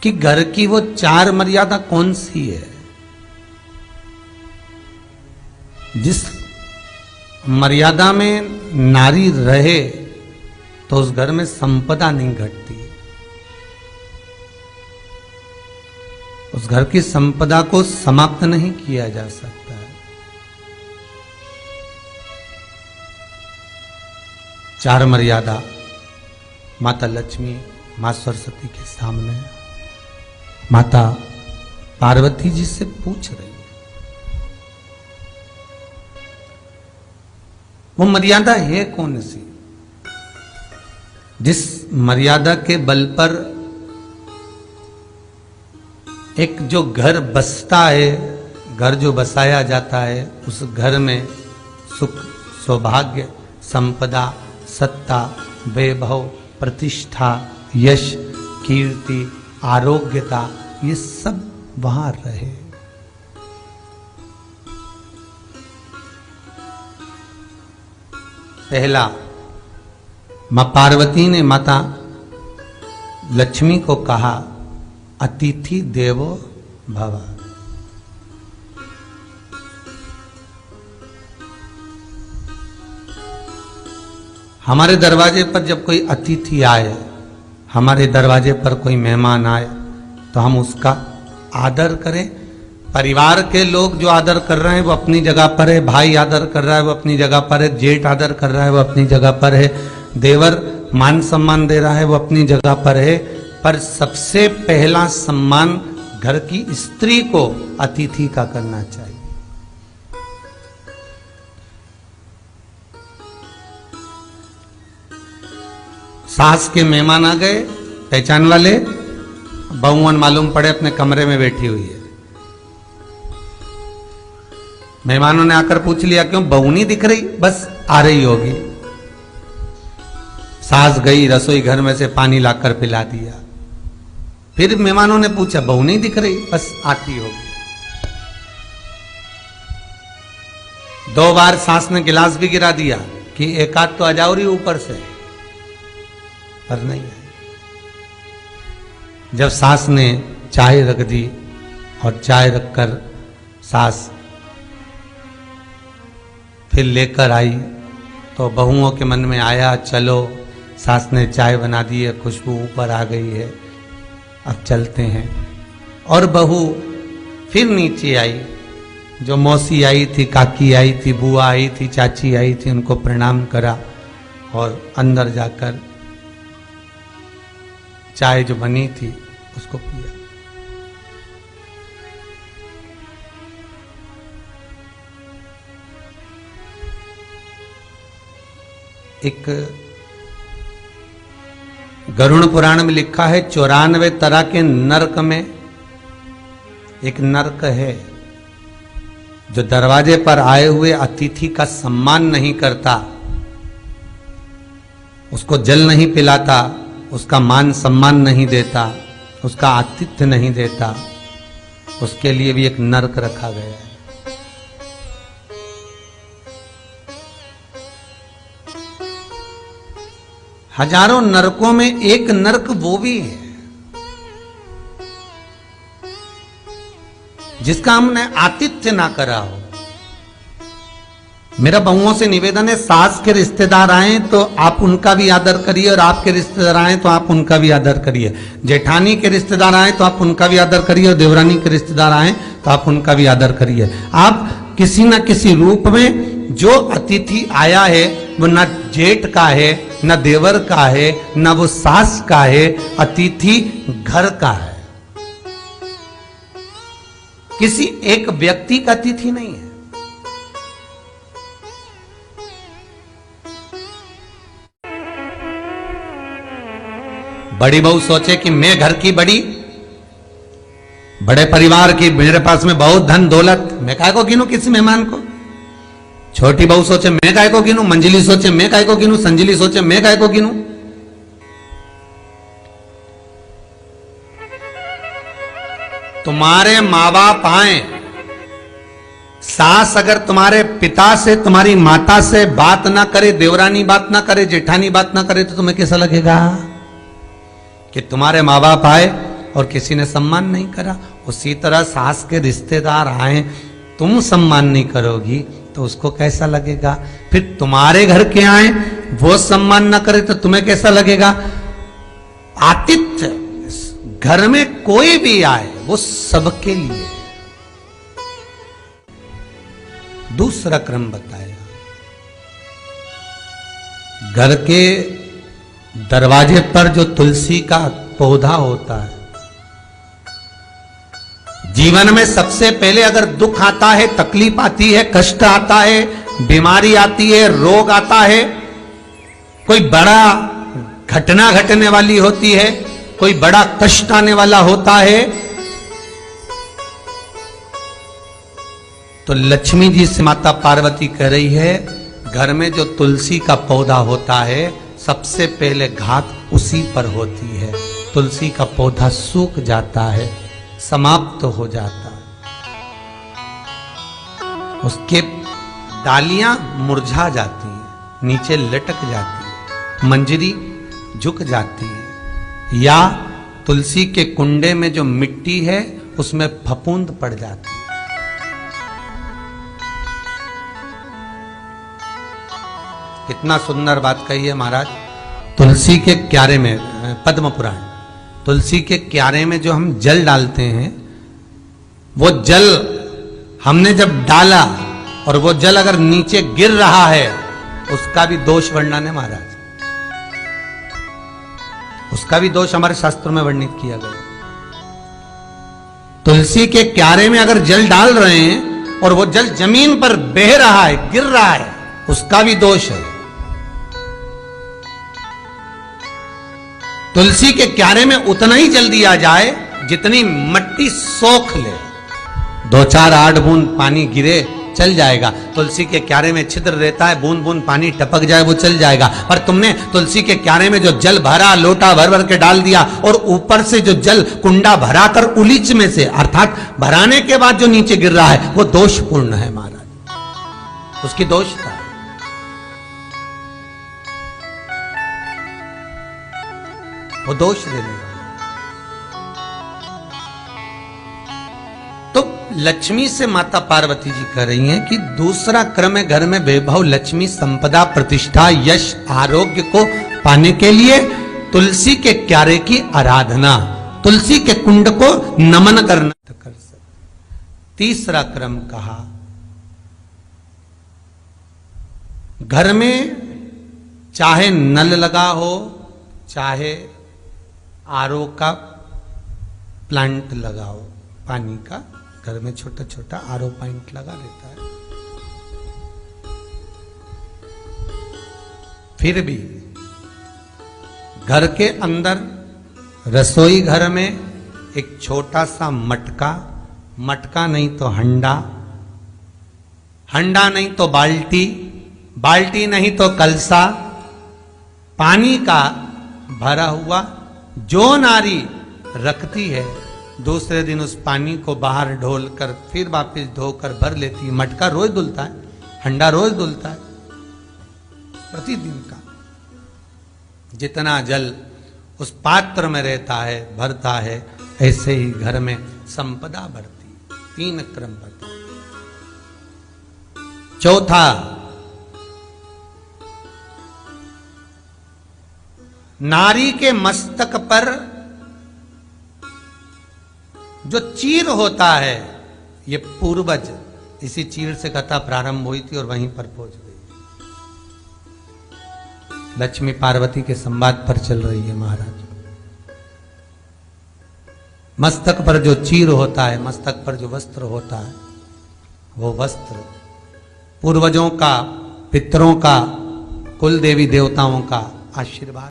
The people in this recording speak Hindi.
कि घर की वो 4 मर्यादा कौन सी है जिस मर्यादा में नारी रहे तो उस घर में संपदा नहीं घटती, उस घर की संपदा को समाप्त नहीं किया जा सकता है। 4 मर्यादा माता लक्ष्मी, मां सरस्वती के सामने माता पार्वती जी से पूछ रही है। वो मर्यादा है कौन सी जिस मर्यादा के बल पर एक जो घर बसता है, घर जो बसाया जाता है, उस घर में सुख, सौभाग्य, संपदा, सत्ता, वैभव, प्रतिष्ठा, यश, कीर्ति, आरोग्यता, ये सब वहां रहे। पहला, मां पार्वती ने माता लक्ष्मी को कहा, अतिथि देवो भव। हमारे दरवाजे पर जब कोई अतिथि आए, हमारे दरवाजे पर कोई मेहमान आए, तो हम उसका आदर करें। परिवार के लोग जो आदर कर रहे हैं वो अपनी जगह पर है, भाई आदर कर रहा है वो अपनी जगह पर है, जेठ आदर कर रहा है वो अपनी जगह पर है, देवर मान सम्मान दे रहा है वो अपनी जगह पर है। पर सबसे पहला सम्मान घर की स्त्री को अतिथि का करना चाहिए। सास के मेहमान आ गए, पहचान वाले, बहुवन मालूम पड़े अपने कमरे में बैठी हुई है। मेहमानों ने आकर पूछ लिया, क्यों बहू नहीं दिख रही? बस आ रही होगी। सास गई, रसोई घर में से पानी लाकर पिला दिया। फिर मेहमानों ने पूछा, बहू नहीं दिख रही? बस आती होगी। 2 बार सास ने गिलास भी गिरा दिया कि एक आध तो आ जाओ रही ऊपर से, पर नहीं आई। जब सास ने चाय रख दी और चाय रखकर सास फिर लेकर आई, तो बहुओं के मन में आया, चलो सास ने चाय बना दी है, खुशबू ऊपर आ गई है, अब चलते हैं। और बहू फिर नीचे आई। जो मौसी आई थी, काकी आई थी, बुआ आई थी, चाची आई थी, उनको प्रणाम करा और अंदर जाकर चाय जो बनी थी उसको पिया। एक गरुड़ पुराण में लिखा है, 94 तरह के नरक में एक नरक है जो दरवाजे पर आए हुए अतिथि का सम्मान नहीं करता, उसको जल नहीं पिलाता, उसका मान सम्मान नहीं देता, उसका आतिथ्य नहीं देता, उसके लिए भी एक नरक रखा गया है। हजारों नरकों में एक नरक वो भी है जिसका हमने आतिथ्य ना करा हो। मेरा बहुओं से निवेदन है, सास के रिश्तेदार आए तो आप उनका भी आदर करिए, और आपके रिश्तेदार आए तो आप उनका भी आदर करिए। जेठानी के रिश्तेदार आए तो आप उनका भी आदर करिए, और देवरानी के रिश्तेदार आए तो आप उनका भी आदर करिए। आप किसी न किसी रूप में जो अतिथि आया है वो न जेठ का है, न देवर का है, न वो सास का है, अतिथि घर का है। किसी एक व्यक्ति का अतिथि नहीं है। बड़ी बहू सोचे कि मैं घर की बड़ी, बड़े परिवार की, मेरे पास में बहुत धन दौलत, मैं काहे को गिनूं किसी मेहमान को। छोटी बहू सोचे मैं काहे को गिनूं, मंजिली सोचे मैं काहे को गिनूं, संजिली सोचे मैं काहे को गिनूं। तुम्हारे माँ बाप आए, सास अगर तुम्हारे पिता से, तुम्हारी माता से बात ना करे, देवरानी बात ना करे, जेठानी बात ना करे, तो तुम्हें कैसा लगेगा कि तुम्हारे माँ बाप आए और किसी ने सम्मान नहीं करा, उसी तरह सास के रिश्तेदार आए, तुम सम्मान नहीं करोगी तो उसको कैसा लगेगा। फिर तुम्हारे घर के आए वो सम्मान ना करे तो तुम्हें कैसा लगेगा। आतिथ्य, घर में कोई भी आए वो सबके लिए। दूसरा क्रम बताया, घर के दरवाजे पर जो तुलसी का पौधा होता है, जीवन में सबसे पहले अगर दुख आता है, तकलीफ आती है, कष्ट आता है, बीमारी आती है, रोग आता है, कोई बड़ा घटना घटने वाली होती है, कोई बड़ा कष्ट आने वाला होता है, तो लक्ष्मी जी से माता पार्वती कह रही है, घर में जो तुलसी का पौधा होता है सबसे पहले घात उसी पर होती है। तुलसी का पौधा सूख जाता है, समाप्त हो जाता है, उसके डालियां मुरझा जाती हैं, नीचे लटक जाती है, मंजरी झुक जाती है, या तुलसी के कुंडे में जो मिट्टी है उसमें फफूंद पड़ जाती है। कितना सुंदर बात कही है महाराज। तुलसी के क्यारे में, पद्म पुराण, तुलसी के क्यारे में जो हम जल डालते हैं, वो जल हमने जब डाला और वो जल अगर नीचे गिर रहा है, उसका भी दोष वर्णन है महाराज, उसका भी दोष हमारे शास्त्रों में वर्णित किया गया। तुलसी के क्यारे में अगर जल डाल रहे हैं और वो जल जमीन पर बह रहा है, गिर रहा है, उसका भी दोष है। तुलसी के क्यारे में उतना ही जल दिया जाए जितनी मट्टी सोख ले, 2-4 8 बूंद पानी गिरे चल जाएगा। तुलसी के क्यारे में छिद्र रहता है, बूंद बूंद पानी टपक जाए वो चल जाएगा। पर तुमने तुलसी के क्यारे में जो जल भरा, लोटा भर भर के डाल दिया, और ऊपर से जो जल कुंडा भरा कर उलीच में से, अर्थात भराने के बाद जो नीचे गिर रहा है, वो दोषपूर्ण है महाराज, उसकी दोषता। वो दोष देने वाला। तो लक्ष्मी से माता पार्वती जी कह रही हैं कि दूसरा क्रम है घर में वैभव, लक्ष्मी, संपदा, प्रतिष्ठा, यश, आरोग्य को पाने के लिए तुलसी के क्यारे की आराधना, तुलसी के कुंड को नमन करना कर सकते। तीसरा क्रम कहा, घर में चाहे नल लगा हो, चाहे आरओ का प्लांट लगाओ, पानी का, घर में छोटा छोटा आरओ प्लांट लगा लेता है, फिर भी घर के अंदर रसोई घर में एक छोटा सा मटका, मटका नहीं तो हंडा, हंडा नहीं तो बाल्टी, बाल्टी नहीं तो कलसा, पानी का भरा हुआ, जो नारी रखती है दूसरे दिन उस पानी को बाहर ढोल कर फिर वापस धोकर भर लेती है। मटका रोज धुलता है, हंडा रोज धुलता है, प्रतिदिन का। जितना जल उस पात्र में रहता है, भरता है, ऐसे ही घर में संपदा बढ़ती। 3 क्रम बता। चौथा, नारी के मस्तक पर जो चीर होता है, ये पूर्वज, इसी चीर से कथा प्रारंभ हुई थी और वहीं पर पहुंच गई। लक्ष्मी पार्वती के संवाद पर चल रही है महाराज। मस्तक पर जो चीर होता है, मस्तक पर जो वस्त्र होता है, वो वस्त्र पूर्वजों का, पितरों का, कुल देवी देवताओं का आशीर्वाद।